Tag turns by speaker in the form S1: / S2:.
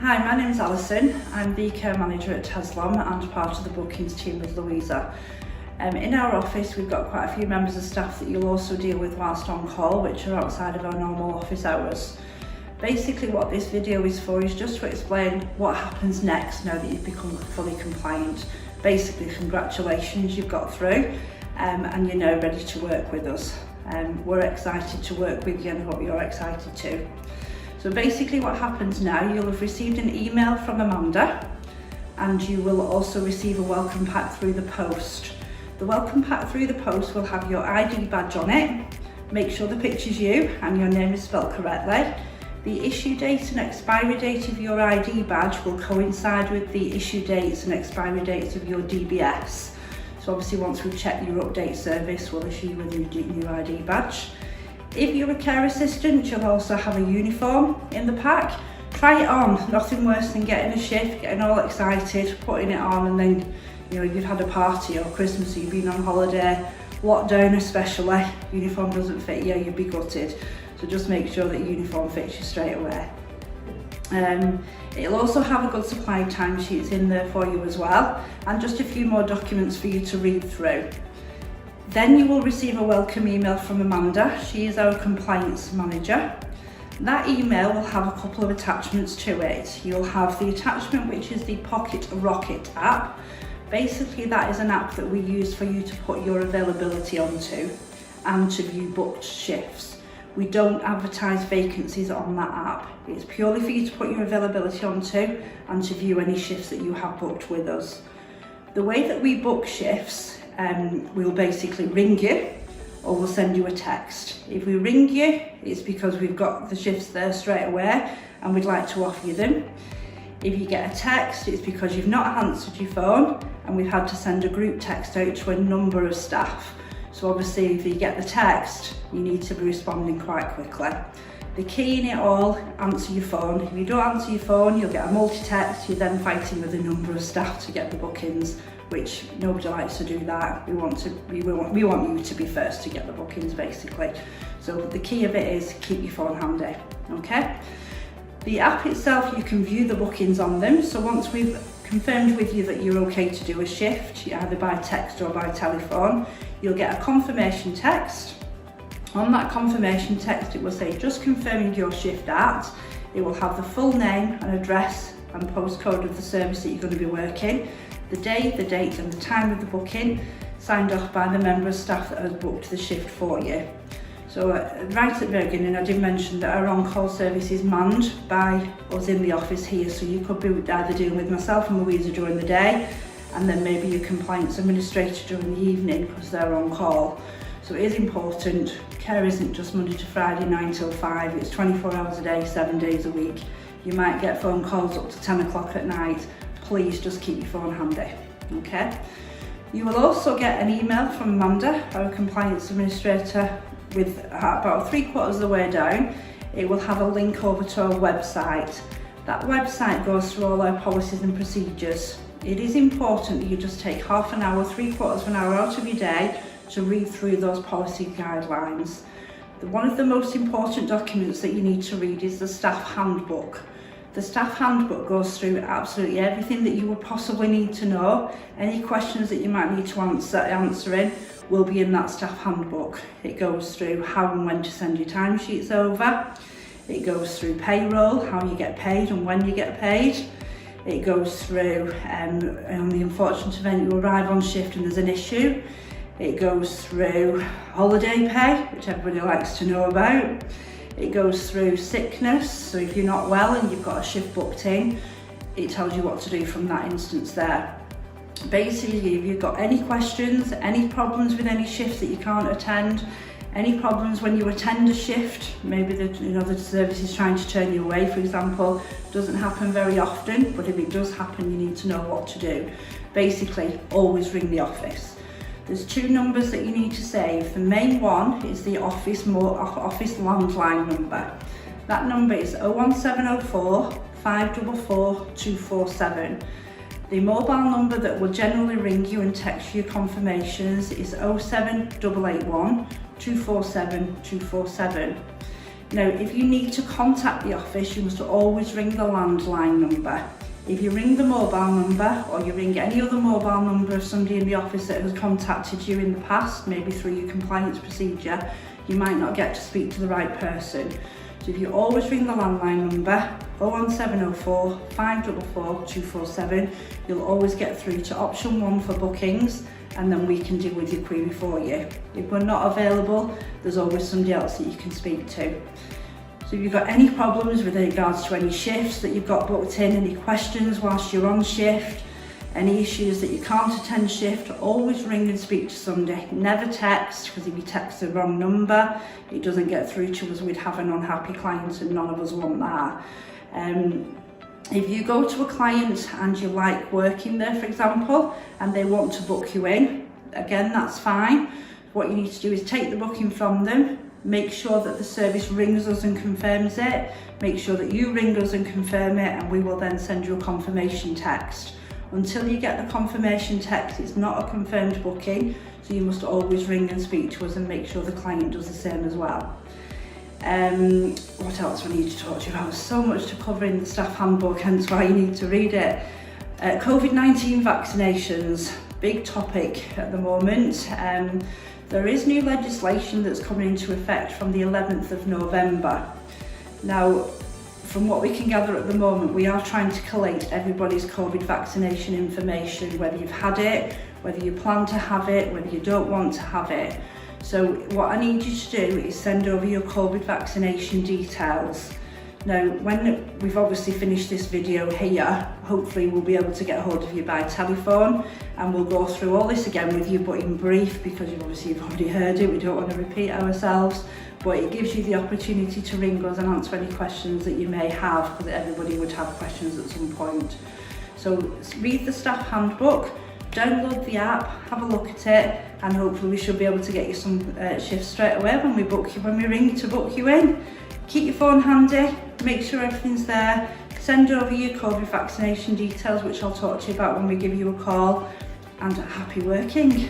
S1: Hi, my name is Alison. I'm the care manager at Tezlom and part of the bookings team with Louisa. In our office we've got quite a few members of staff that you'll also deal with whilst on call, which are outside of our normal office hours. Basically what this video is for is just to explain what happens next now that you've become fully compliant. Basically, congratulations, you've got through and you're now ready to work with us. We're excited to work with you and hope you're excited too. So basically what happens now, you'll have received an email from Amanda and you will also receive a welcome pack through the post. The welcome pack through the post will have your ID badge on it. Make sure the picture's you and your name is spelled correctly. The issue date and expiry date of your ID badge will coincide with the issue dates and expiry dates of your DBS. So obviously once we've checked your update service, we'll issue you with your new ID badge. If you're a care assistant, you'll also have a uniform in the pack. Try it on, nothing worse than getting a shift, getting all excited, putting it on and then you've had a party or Christmas or you've been on holiday, lockdown especially, uniform doesn't fit you, you'd be gutted. So just make sure that your uniform fits you straight away. It'll also have a good supply of timesheets in there for you as well, and just a few more documents for you to read through. Then you will receive a welcome email from Amanda. She is our compliance manager. That email will have a couple of attachments to it. You'll have the attachment which is the Pocket Rocket app. Basically that is an app that we use for you to put your availability onto and to view booked shifts. We don't advertise vacancies on that app. It's purely for you to put your availability onto and to view any shifts that you have booked with us. The way that we book shifts, we'll basically ring you or we'll send you a text. If we ring you, it's because we've got the shifts there straight away and we'd like to offer you them. If you get a text, it's because you've not answered your phone and we've had to send a group text out to a number of staff. So obviously if you get the text, you need to be responding quite quickly. The key in it all, answer your phone. If you don't answer your phone, you'll get a multi-text. You're then fighting with a number of staff to get the bookings, which nobody likes to do that. We want you to be first to get the bookings basically. So the key of it is keep your phone handy, okay? The app itself, you can view the bookings on them. So once we've confirmed with you that you're okay to do a shift, either by text or by telephone, you'll get a confirmation text. On that confirmation text, it will say just confirming your shift at. It will have the full name and address and postcode of the service that you're going to be working, the day, the date and the time of the booking, signed off by the member of staff that has booked the shift for you. So right at the beginning, I did mention that our on-call service is manned by us in the office here, so you could be either dealing with myself and Louisa during the day, and then maybe your compliance administrator during the evening because they're on call. So it is important, care isn't just Monday to Friday 9 till 5, it's 24 hours a day, 7 days a week. You might get phone calls up to 10 o'clock at night. Please just keep your phone handy, okay? You will also get an email from Amanda, our compliance administrator, with about 3/4 of the way down. It will have a link over to our website. That website goes through all our policies and procedures. It is important that you just take half an hour, 3/4 of an hour out of your day to read through those policy guidelines. One of the most important documents that you need to read is the staff handbook. The staff handbook goes through absolutely everything that you would possibly need to know. Any questions that you might need to answering will be in that staff handbook. It goes through how and when to send your timesheets over. It goes through payroll, how you get paid and when you get paid. It goes through on the unfortunate event you arrive on shift and there's an issue. It goes through holiday pay, which everybody likes to know about. It goes through sickness, so if you're not well and you've got a shift booked in, it tells you what to do from that instance there. Basically, if you've got any questions, any problems with any shifts that you can't attend, any problems when you attend a shift, maybe the service is trying to turn you away, for example, doesn't happen very often, but if it does happen, you need to know what to do. Basically, always ring the office. There's 2 numbers that you need to save. The main one is the office landline number. That number is 01704 544 247. The mobile number that will generally ring you and text you confirmations is 07881 247 247. Now, if you need to contact the office, you must always ring the landline number. If you ring the mobile number, or you ring any other mobile number of somebody in the office that has contacted you in the past, maybe through your compliance procedure, you might not get to speak to the right person. So if you always ring the landline number, 01704 544 247, you'll always get through to option 1 for bookings, and then we can deal with your query for you. If we're not available, there's always somebody else that you can speak to. So if you've got any problems with regards to any shifts that you've got booked in, any questions whilst you're on shift, any issues that you can't attend shift, always ring and speak to somebody. Never text, because if you text the wrong number, it doesn't get through to us. We'd have an unhappy client, and none of us want that. If you go to a client and you like working there, for example, and they want to book you in, again, that's fine. What you need to do is take the booking from them, make sure that the service rings us and confirms it, make sure that you ring us and confirm it, and we will then send you a confirmation text. Until you get the confirmation text, it's not a confirmed booking, so you must always ring and speak to us and make sure the client does the same as well. What else we need to talk to you about? There's so much to cover in the staff handbook, hence why you need to read it. COVID-19 vaccinations, big topic at the moment. There is new legislation that's coming into effect from the 11th of November. Now, from what we can gather at the moment, we are trying to collate everybody's COVID vaccination information, whether you've had it, whether you plan to have it, whether you don't want to have it. So what I need you to do is send over your COVID vaccination details. Now, when we've obviously finished this video here, hopefully we'll be able to get hold of you by telephone, and we'll go through all this again with you, but in brief, because you've already heard it, we don't want to repeat ourselves, but it gives you the opportunity to ring us and answer any questions that you may have, because everybody would have questions at some point. So read the staff handbook, download the app, have a look at it, and hopefully we should be able to get you some shifts straight away when we ring to book you in. Keep your phone handy, make sure everything's there, send over your COVID vaccination details, which I'll talk to you about when we give you a call, and happy working.